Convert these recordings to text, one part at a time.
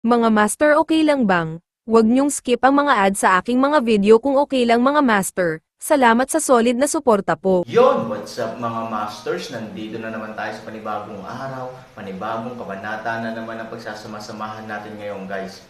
Mga master, okay lang bang? Huwag niyong skip ang mga ad sa aking mga video kung okay lang mga master. Salamat sa solid na suporta po. Yon, what's up mga masters? Nandito na naman tayo sa panibagong araw, panibagong kabanata na naman ang pagsasama-samahan natin ngayon guys.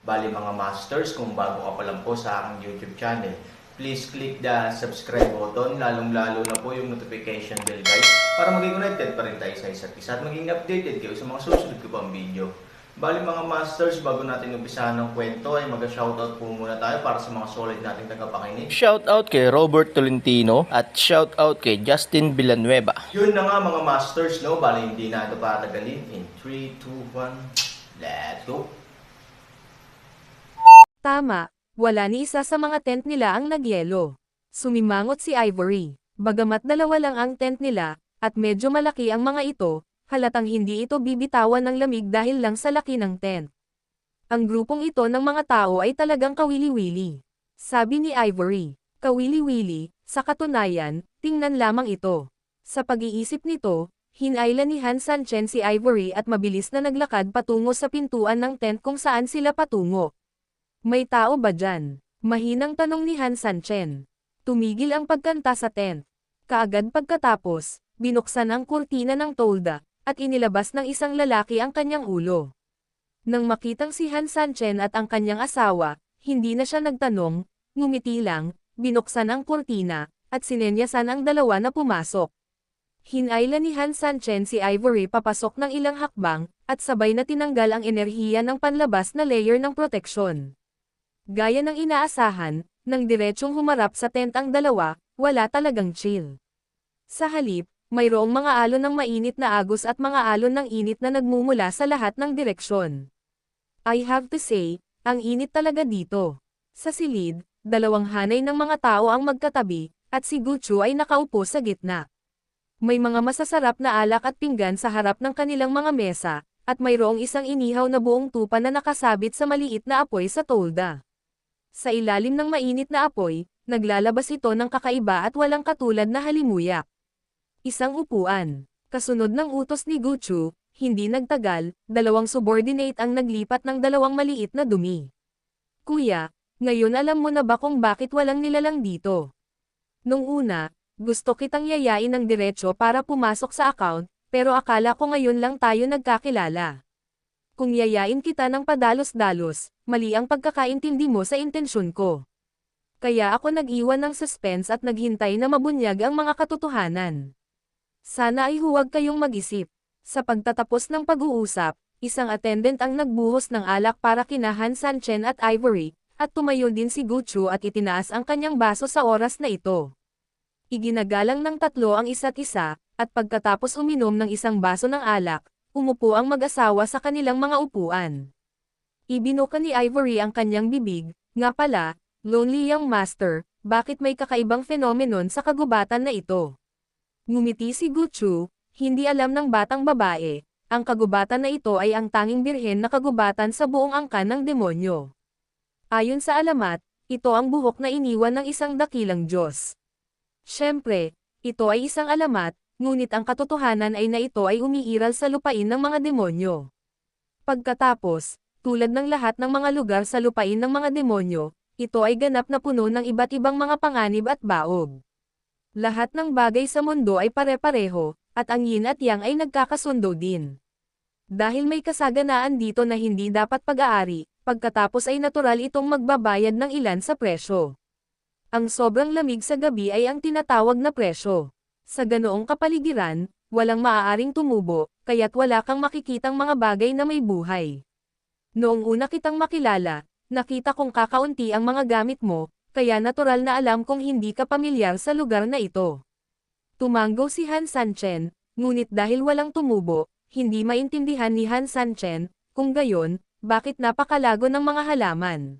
Bali mga masters, kung bago ka pa lang po sa aking YouTube channel, please click the subscribe button, lalong-lalo na po yung notification bell guys, para maging connected pa rin tayo sa isa't isa at maging updated kayo sa mga susunod ko pang video. Bali mga masters, bago natin umpisahan ng kwento ay mag-shoutout po muna tayo para sa mga solid nating tagapakinig. Shoutout kay Robert Tolentino at shoutout kay Justin Villanueva. Yun na nga mga masters, no? Bali hindi na ito patagalin. In 3, 2, 1, let's go! Tama, wala ni isa sa mga tent nila ang nagyelo. Sumimangot si Ivory. Bagamat dalawa lang ang tent nila, at medyo malaki ang mga ito, halatang hindi ito bibitawan ng lamig dahil lang sa laki ng tent. Ang grupong ito ng mga tao ay talagang kawili-wili. Sabi ni Ivory, kawili-wili, sa katunayan, tingnan lamang ito. Sa pag-iisip nito, hinayla ni Han Sanchen si Ivory at mabilis na naglakad patungo sa pintuan ng tent kung saan sila patungo. May tao ba dyan? Mahinang tanong ni Han Sanchen. Tumigil ang pagkanta sa tent. Kaagad pagkatapos, binuksan ang kurtina ng tolda, at inilabas ng isang lalaki ang kanyang ulo. Nang makitang si Han Sanchen at ang kanyang asawa, hindi na siya nagtanong, ngumiti lang, binuksan ang kurtina, at sinenyasan ang dalawa na pumasok. Hinayla ni Han Sanchen si Ivory papasok ng ilang hakbang, at sabay na tinanggal ang enerhiya ng panlabas na layer ng proteksyon. Gaya ng inaasahan, nang diretsyong humarap sa tent ang dalawa, wala talagang chill. Sa halip, mayroong mga alon ng mainit na agos at mga alon ng init na nagmumula sa lahat ng direksyon. I have to say, ang init talaga dito. Sa silid, dalawang hanay ng mga tao ang magkatabi, at si Guchu ay nakaupo sa gitna. May mga masasarap na alak at pinggan sa harap ng kanilang mga mesa, at mayroong isang inihaw na buong tupa na nakasabit sa maliit na apoy sa tolda. Sa ilalim ng mainit na apoy, naglalabas ito ng kakaiba at walang katulad na halimuyak. Isang upuan. Kasunod ng utos ni Guchu, hindi nagtagal, dalawang subordinate ang naglipat ng dalawang maliit na dumi. Kuya, ngayon alam mo na ba kung bakit walang nilalang dito? Nung una, gusto kitang yayain ng diretsyo para pumasok sa account, pero akala ko ngayon lang tayo nagkakilala. Kung yayain kita ng padalos-dalos, mali ang pagkakaintindi mo sa intensyon ko. Kaya ako nag-iwan ng suspense at naghintay na mabunyag ang mga katotohanan. Sana ay huwag kayong mag-isip. Sa pagtatapos ng pag-uusap, isang attendant ang nagbuhos ng alak para kina Han Sanchen at Ivory, at tumayo din si Guchu at itinaas ang kanyang baso sa oras na ito. Iginagalang ng tatlo ang isa't isa, at pagkatapos uminom ng isang baso ng alak, umupo ang mag-asawa sa kanilang mga upuan. Ibinuka ni Ivory ang kanyang bibig, nga pala, lonely young master, bakit may kakaibang phenomenon sa kagubatan na ito? Ngumiti si Guchu, hindi alam ng batang babae, ang kagubatan na ito ay ang tanging birhen na kagubatan sa buong angkan ng demonyo. Ayon sa alamat, ito ang buhok na iniwan ng isang dakilang Diyos. Siyempre, ito ay isang alamat, ngunit ang katotohanan ay na ito ay umiiral sa lupain ng mga demonyo. Pagkatapos, tulad ng lahat ng mga lugar sa lupain ng mga demonyo, ito ay ganap na puno ng iba't ibang mga panganib at baog. Lahat ng bagay sa mundo ay pare-pareho, at ang yin at yang ay nagkakasundo din. Dahil may kasaganaan dito na hindi dapat pag-aari, pagkatapos ay natural itong magbabayad ng ilan sa presyo. Ang sobrang lamig sa gabi ay ang tinatawag na presyo. Sa ganoong kapaligiran, walang maaaring tumubo, kaya't wala kang makikitang mga bagay na may buhay. Noong una kitang makilala, nakita kong kakaunti ang mga gamit mo, kaya natural na alam kong hindi ka pamilyar sa lugar na ito. Tumanggo si Han Sanchen, ngunit dahil walang tumubo, hindi maintindihan ni Han Sanchen, kung gayon, bakit napakalago ng mga halaman.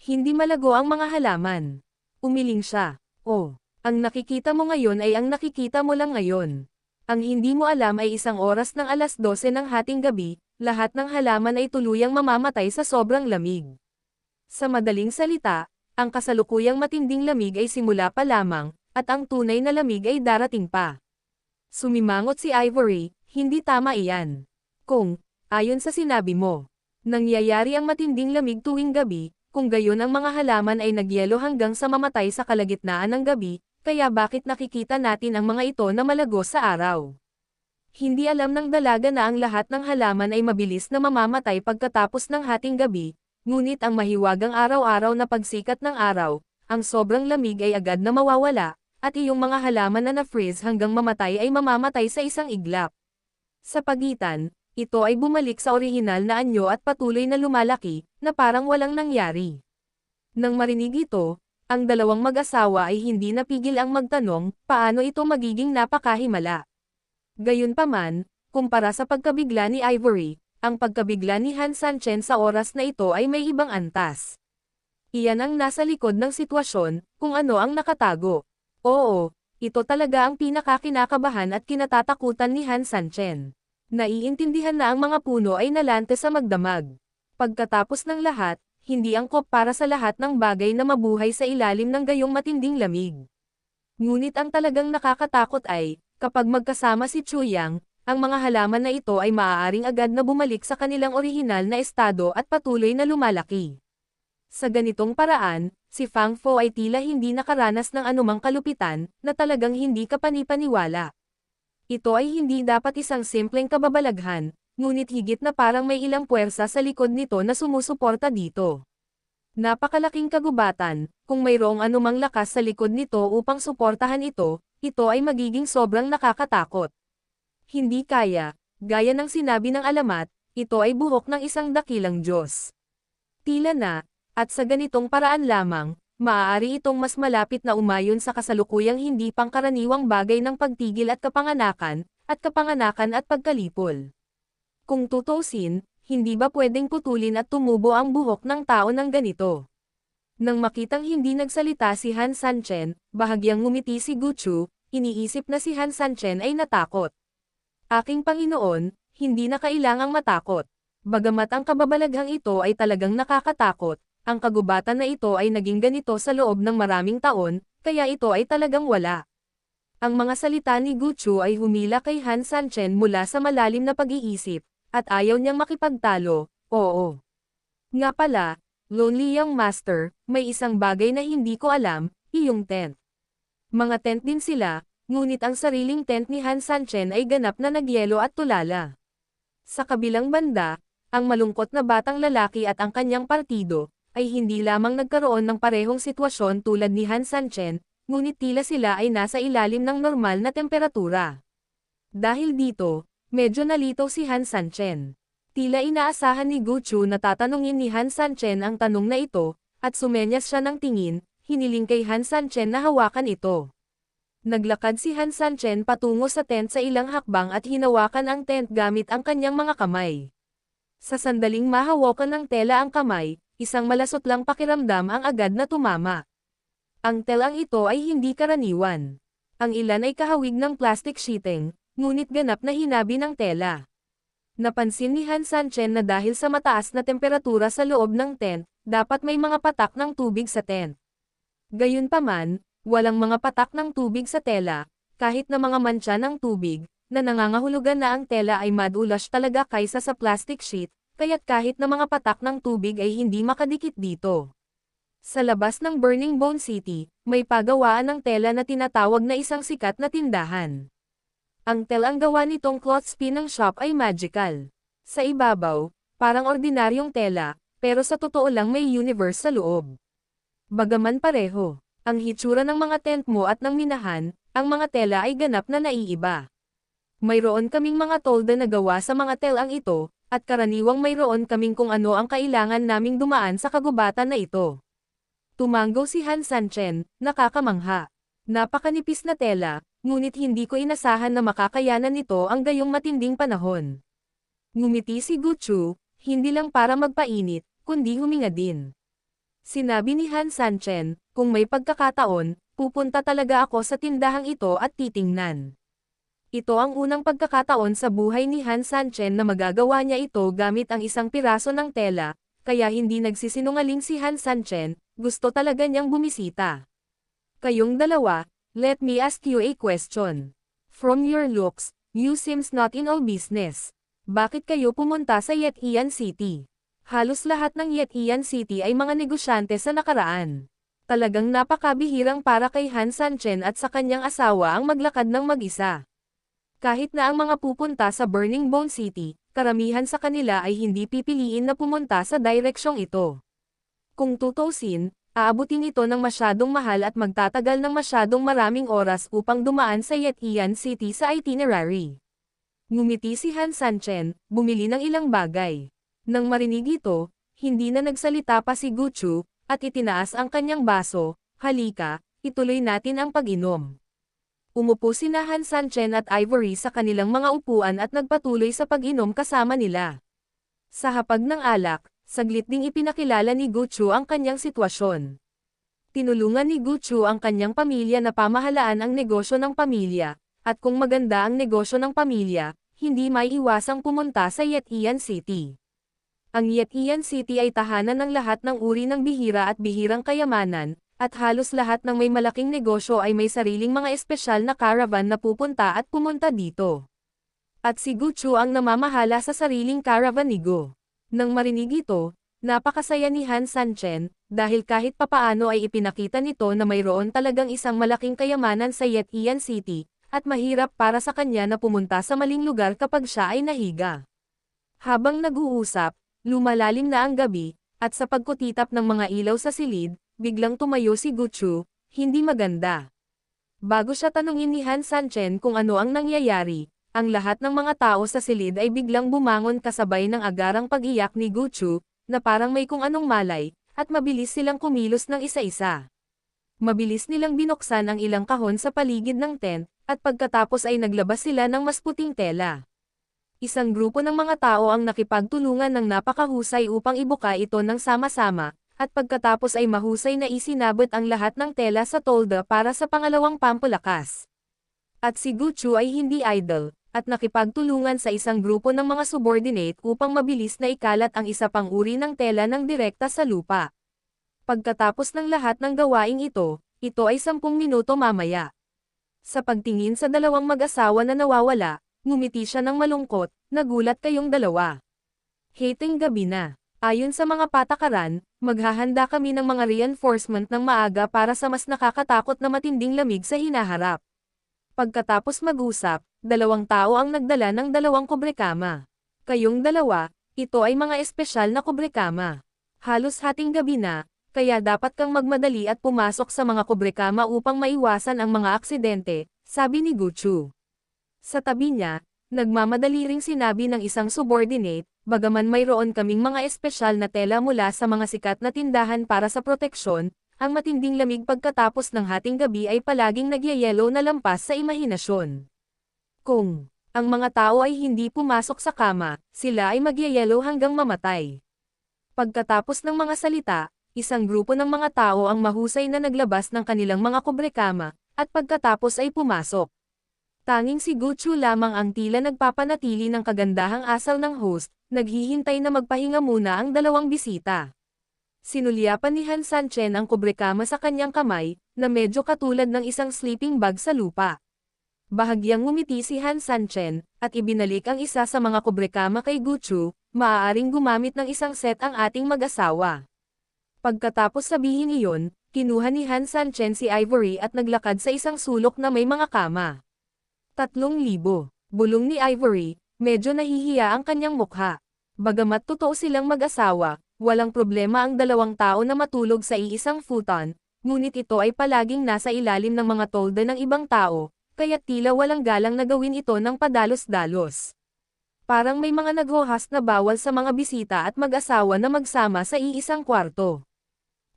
Hindi malago ang mga halaman. Umiling siya. Oh. Ang nakikita mo ngayon ay ang nakikita mo lang ngayon. Ang hindi mo alam ay isang oras ng 12:00 ng hating gabi, lahat ng halaman ay tuluyang mamamatay sa sobrang lamig. Sa madaling salita, ang kasalukuyang matinding lamig ay simula pa lamang, at ang tunay na lamig ay darating pa. Sumimangot si Ivory, hindi tama iyan. Kung, ayon sa sinabi mo, nangyayari ang matinding lamig tuwing gabi, kung gayon ang mga halaman ay nagyelo hanggang sa mamatay sa kalagitnaan ng gabi, kaya bakit nakikita natin ang mga ito na malagos sa araw? Hindi alam ng dalaga na ang lahat ng halaman ay mabilis na mamamatay pagkatapos ng hating gabi, ngunit ang mahiwagang araw-araw na pagsikat ng araw, ang sobrang lamig ay agad na mawawala, at iyong mga halaman na na-freeze hanggang mamatay ay mamamatay sa isang iglap. Sa pagitan, ito ay bumalik sa orihinal na anyo at patuloy na lumalaki, na parang walang nangyari. Nang marinig ito, ang dalawang mag-asawa ay hindi napigil ang magtanong, paano ito magiging napakahimala. Gayunpaman, kumpara sa pagkabigla ni Ivory, ang pagkabigla ni Han Sanchen sa oras na ito ay may ibang antas. Iyan ang nasa likod ng sitwasyon, kung ano ang nakatago. Oo, ito talaga ang pinakakinakabahan at kinatatakutan ni Han Sanchen. Naiintindihan na ang mga puno ay nalante sa magdamag. Pagkatapos ng lahat, hindi angkop para sa lahat ng bagay na mabuhay sa ilalim ng gayong matinding lamig. Ngunit ang talagang nakakatakot ay, kapag magkasama si Chuyang, ang mga halaman na ito ay maaaring agad na bumalik sa kanilang orihinal na estado at patuloy na lumalaki. Sa ganitong paraan, si Fang Fo ay tila hindi nakaranas ng anumang kalupitan, na talagang hindi kapanipaniwala. Ito ay hindi dapat isang simpleng kababalaghan, ngunit higit na parang may ilang puwersa sa likod nito na sumusuporta dito. Napakalaking kagubatan, kung mayroong anumang lakas sa likod nito upang suportahan ito, ito ay magiging sobrang nakakatakot. Hindi kaya, gaya ng sinabi ng alamat, ito ay buhok ng isang dakilang Diyos. Tila na, at sa ganitong paraan lamang, maaari itong mas malapit na umayon sa kasalukuyang hindi pangkaraniwang bagay ng pagtigil at kapanganakan at pagkalipol. Kung tutusin, hindi ba pwedeng putulin at tumubo ang buhok ng tao ng ganito? Nang makitang hindi nagsalita si Han Sanchen, bahagyang ngumiti si Guchu, iniisip na si Han Sanchen ay natakot. Aking Panginoon, hindi na kailangang matakot. Bagamat ang kababalaghang ito ay talagang nakakatakot, ang kagubatan na ito ay naging ganito sa loob ng maraming taon, kaya ito ay talagang wala. Ang mga salita ni Guchu ay humila kay Han Sanchen mula sa malalim na pag-iisip, at ayaw niyang makipagtalo, oo. Nga pala, Lonely Young Master, may isang bagay na hindi ko alam, iyong tent. Mga tent din sila, ngunit ang sariling tent ni Han Sanchen ay ganap na nagyelo at tulala. Sa kabilang banda, ang malungkot na batang lalaki at ang kanyang partido, ay hindi lamang nagkaroon ng parehong sitwasyon tulad ni Han Sanchen, ngunit tila sila ay nasa ilalim ng normal na temperatura. Dahil dito, medyo nalito si Han Sanchen. Tila inaasahan ni Guchu na tatanungin ni Han Sanchen ang tanong na ito, at sumenyas siya ng tingin, hiniling kay Han Sanchen na hawakan ito. Naglakad si Han Sanchen patungo sa tent sa ilang hakbang at hinawakan ang tent gamit ang kanyang mga kamay. Sa sandaling mahawakan ng tela ang kamay, isang malasot lang pakiramdam ang agad na tumama. Ang telang ito ay hindi karaniwan. Ang ilan ay kahawig ng plastic sheeting, ngunit ganap na hinabi ng tela. Napansin ni Han Sanchen na dahil sa mataas na temperatura sa loob ng tent, dapat may mga patak ng tubig sa tent. Gayunpaman, walang mga patak ng tubig sa tela, kahit na mga mantsa ng tubig, na nangangahulugan na ang tela ay madulas talaga kaysa sa plastic sheet, kaya't kahit na mga patak ng tubig ay hindi makadikit dito. Sa labas ng Burning Bone City, may pagawaan ng tela na tinatawag na isang sikat na tindahan. Ang telang gawa nitong clothespin ng shop ay magical. Sa ibabaw, parang ordinaryong tela, pero sa totoo lang may universe sa loob. Bagaman pareho, ang hitsura ng mga tent mo at ng minahan, ang mga tela ay ganap na naiiba. Mayroon kaming mga tolda na gawa sa mga telang ito, at karaniwang mayroon kaming kung ano ang kailangan naming dumaan sa kagubatan na ito. Tumanggo si Han Sanchen, nakakamangha. Napakanipis na tela, ngunit hindi ko inasahan na makakayanan nito ang gayong matinding panahon. Ngumiti si Guchu, hindi lang para magpainit, kundi huminga din. Sinabi ni Han Sanchen, kung may pagkakataon, pupunta talaga ako sa tindahang ito at titingnan. Ito ang unang pagkakataon sa buhay ni Han Sanchen na magagawa niya ito gamit ang isang piraso ng tela, kaya hindi nagsisinungaling si Han Sanchen, gusto talaga niyang bumisita. Kayong dalawa, Let me ask you a question. From your looks, you seems not in all business. Bakit kayo pumunta sa Yetian City? Halos lahat ng Yetian City ay mga negosyante sa nakaraan. Talagang napakabihirang para kay Han Sanchen at sa kanyang asawa ang maglakad ng mag-isa. Kahit na ang mga pupunta sa Burning Bone City, karamihan sa kanila ay hindi pipiliin na pumunta sa direksyong ito. Kung tutusin, aabutin ito ng masyadong mahal at magtatagal ng masyadong maraming oras upang dumaan sa Yetian City sa itinerary. Ngumiti si Han Sanchen, bumili ng ilang bagay. Nang marinig ito, hindi na nagsalita pa si Guchu, at itinaas ang kanyang baso. Halika, ituloy natin ang pag-inom. Umupo sina Han Sanchen at Ivory sa kanilang mga upuan at nagpatuloy sa pag-inom kasama nila. Sa hapag ng alak, saglit ding ipinakilala ni Guchu ang kanyang sitwasyon. Tinulungan ni Guchu ang kanyang pamilya na pamahalaan ang negosyo ng pamilya, at kung maganda ang negosyo ng pamilya, hindi maiiwasang pumunta sa Yetian City. Ang Yetian City ay tahanan ng lahat ng uri ng bihira at bihirang kayamanan, at halos lahat ng may malaking negosyo ay may sariling mga espesyal na caravan na pupunta at pumunta dito. At si Guchu ang namamahala sa sariling caravan ni Go. Nang marinig ito, napakasaya ni Han Sanchen, dahil kahit papaano ay ipinakita nito na mayroon talagang isang malaking kayamanan sa Yetian City, at mahirap para sa kanya na pumunta sa maling lugar kapag siya ay nahiga. Habang nag-uusap, lumalalim na ang gabi, at sa pagkutitap ng mga ilaw sa silid, biglang tumayo si Guchu, hindi maganda. Bago siya tanungin ni Han Sanchen kung ano ang nangyayari, ang lahat ng mga tao sa silid ay biglang bumangon kasabay ng agarang pag-iyak ni Guchu, na parang may kung anong malay, at mabilis silang kumilos ng isa-isa. Mabilis nilang binuksan ang ilang kahon sa paligid ng tent, at pagkatapos ay naglabas sila ng mas puting tela. Isang grupo ng mga tao ang nakipagtulungan ng napakahusay upang ibuka ito ng sama-sama, at pagkatapos ay mahusay na isinabot ang lahat ng tela sa tolda para sa pangalawang pampulakas. At si Guchu ay hindi idle, at nakipagtulungan sa isang grupo ng mga subordinate upang mabilis na ikalat ang isa pang uri ng tela ng direkta sa lupa. Pagkatapos ng lahat ng gawaing ito ay 10 minuto mamaya. Sa pagtingin sa dalawang mag-asawa na nawawala, ngumiti siya ng malungkot, nagulat kayong dalawa. Hating gabi na. Ayon sa mga patakaran, maghahanda kami ng mga reinforcement ng maaga para sa mas nakakatakot na matinding lamig sa hinaharap. Pagkatapos mag-usap, 2 tao ang nagdala ng 2 kobrekama. Kayong dalawa, ito ay mga espesyal na kobrekama. Halos hating gabi na, kaya dapat kang magmadali at pumasok sa mga kobrekama upang maiwasan ang mga aksidente, sabi ni Guchu. Sa tabi niya, nagmamadali ring sinabi ng isang subordinate, bagaman mayroon kaming mga espesyal na tela mula sa mga sikat na tindahan para sa proteksyon, ang matinding lamig pagkatapos ng hating gabi ay palaging nagyayelo na lampas sa imahinasyon. Kung ang mga tao ay hindi pumasok sa kama, sila ay magyayelo hanggang mamatay. Pagkatapos ng mga salita, isang grupo ng mga tao ang mahusay na naglabas ng kanilang mga kobrekama, at pagkatapos ay pumasok. Tanging si Guchu lamang ang tila nagpapanatili ng kagandahang asal ng host, naghihintay na magpahinga muna ang 2 bisita. Sinulyapan ni Han Sanchen ang kobrekama sa kanyang kamay, na medyo katulad ng isang sleeping bag sa lupa. Bahagyang ngumiti si Han Sanchen, at ibinalik ang isa sa mga kobrekama kay Guchu, maaaring gumamit ng isang set ang ating mag-asawa. Pagkatapos sabihin iyon, kinuha ni Han Sanchen si Ivory at naglakad sa isang sulok na may mga kama. 3,000. Bulong ni Ivory, medyo nahihiya ang kanyang mukha. Bagamat totoo silang mag-asawa, walang problema ang 2 tao na matulog sa iisang futon, ngunit ito ay palaging nasa ilalim ng mga tolda ng ibang tao, kaya tila walang galang na gawin ito ng padalos-dalos. Parang may mga naghohas na bawal sa mga bisita at mag-asawa na magsama sa iisang kwarto.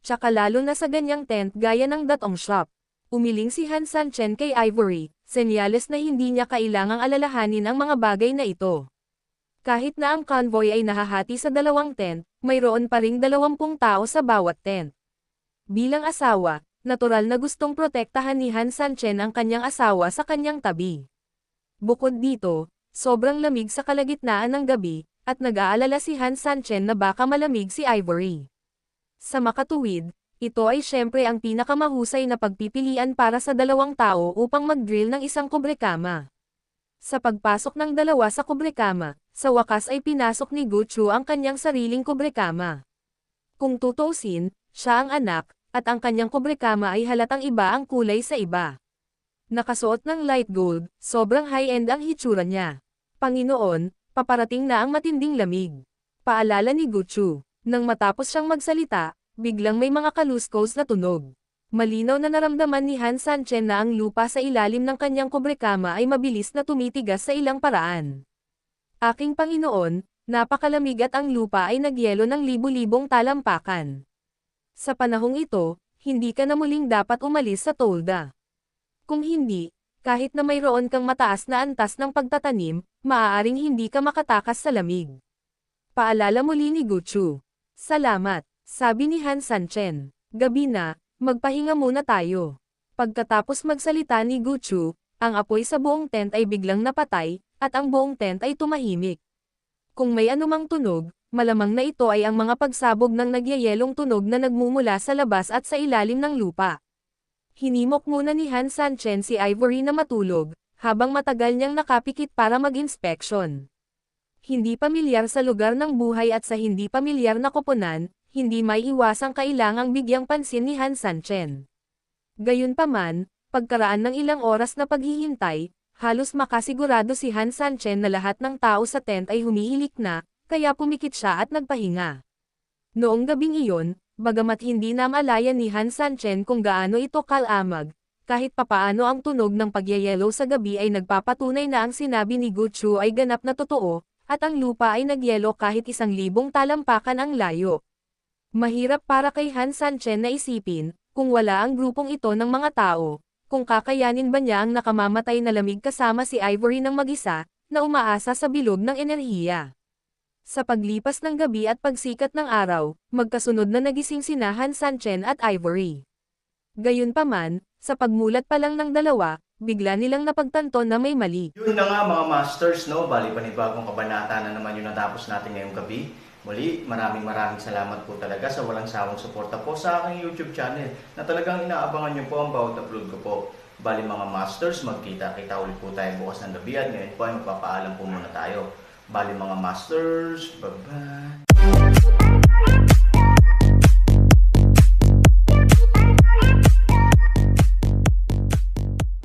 Tsaka lalo na sa ganyang tent gaya ng datong shop. Umiling si Han Sanchen kay Ivory, senyales na hindi niya kailangang alalahanin ang mga bagay na ito. Kahit na ang convoy ay nahahati sa 2 tent, mayroon pa ring 20 tao sa bawat tent. Bilang asawa, natural na gustong protektahan ni Han Sanchen ang kanyang asawa sa kanyang tabi. Bukod dito, sobrang lamig sa kalagitnaan ng gabi, at nag-aalala si Han Sanchen na baka malamig si Ivory. Sa makatuwid, Ito ay syempre ang pinakamahusay na pagpipilian para sa dalawang tao upang mag-grill ng isang kubrekama. Sa pagpasok ng dalawa sa kubrekama, sa wakas ay pinasok ni Guchu ang kanyang sariling kubrekama. Kung tutuusin, siya ang anak, at ang kanyang kubrekama ay halatang iba ang kulay sa iba. Nakasuot ng light gold, sobrang high-end ang hitsura niya. Panginoon, paparating na ang matinding lamig. Paalala ni Guchu. Nang matapos siyang magsalita, biglang may mga kaluskos na tunog. Malinaw na naramdaman ni Han Sanchen na ang lupa sa ilalim ng kanyang kubrekama ay mabilis na tumitigas sa ilang paraan. Aking Panginoon, napakalamig at ang lupa ay nagyelo ng libu-libong talampakan. Sa panahong ito, hindi ka na muling dapat umalis sa tolda. Kung hindi, kahit na mayroon kang mataas na antas ng pagtatanim, maaaring hindi ka makatakas sa lamig. Paalala muli ni Guchu. Salamat, sabi ni Han Sanchen. Gabi na, magpahinga muna tayo. Pagkatapos magsalita ni Guchu, ang apoy sa buong tent ay biglang napatay, at ang buong tent ay tumahimik. Kung may anumang tunog, malamang na ito ay ang mga pagsabog ng nagyayelong tunog na nagmumula sa labas at sa ilalim ng lupa. Hinimok muna ni Han Sanchen si Ivory na matulog, habang matagal niyang nakapikit para mag-inspeksyon. Hindi pamilyar sa lugar ng buhay at sa hindi pamilyar na koponan, hindi may iwasang kailangang bigyang pansin ni Han Sanchen. Gayunpaman, pagkaraan ng ilang oras na paghihintay, halos makasigurado si Han Sanchen na lahat ng tao sa tent ay humihilik na, kaya pumikit siya at nagpahinga. Noong gabing iyon, bagamat hindi namalayan ni Han Sanchen kung gaano ito kalamag, kahit papaano ang tunog ng pagyayelo sa gabi ay nagpapatunay na ang sinabi ni Guchu ay ganap na totoo, at ang lupa ay nagyelo kahit 1,000 talampakan ang layo. Mahirap para kay Han Sanchen na isipin, kung wala ang grupong ito ng mga tao, kung kakayanin ba niya ang nakamamatay na lamig kasama si Ivory ng mag-isa, na umaasa sa bilog ng enerhiya. Sa paglipas ng gabi at pagsikat ng araw, magkasunod na nagising sina Han Sanchen at Ivory. Gayunpaman, sa pagmulat pa lang ng dalawa, bigla nilang napagtanto na may mali. Yun na nga mga masters, no? Bali panibagong kabanata na naman yung natapos natin ngayong gabi. Muli, maraming salamat po talaga sa walang sawang suporta po sa aking YouTube channel na talagang inaabangan nyo po ang bawat upload ko po. Bali mga masters, magkita-kita ulit po tayo bukas ng gabi at ngayon po ay magpapaalam po muna tayo. Bali mga masters, bye-bye!